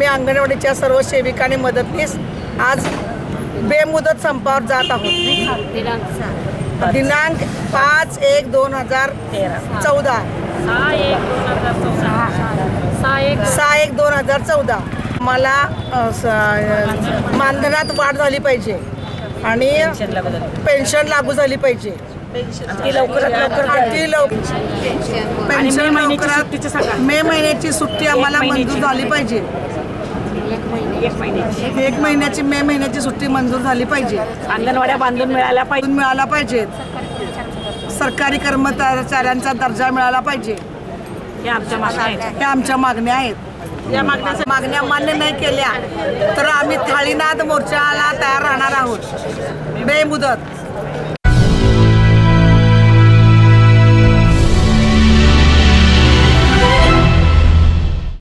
आम्ही अंगणवाडीच्या सर्व सेविका आणि मदतनीस आज बेमुदत संपावर जात आहोत। दिनांक 5/1/2014 6/1/2014 मला मानधनात वाढ झाली पाहिजे आणि पेन्शन लागू झाली पाहिजे। मे महिन्याची सुट्टी आम्हाला मंजूर झाली पाहिजे। एक महिन्याची मे महिन्याची सुट्टी मंजूर झाली पाहिजे। अंगणवाड्या बांधून मिळाल्या पाहिजेत। सरकारी कर्मचाऱ्यांचा दर्जा मिळाला पाहिजे। हे आमच्या मागण्या आहेत। या मागण्या मान्य नाही केल्या तर आम्ही थाळीनाद मोर्चाला तयार राहणार आहोत बेमुदत।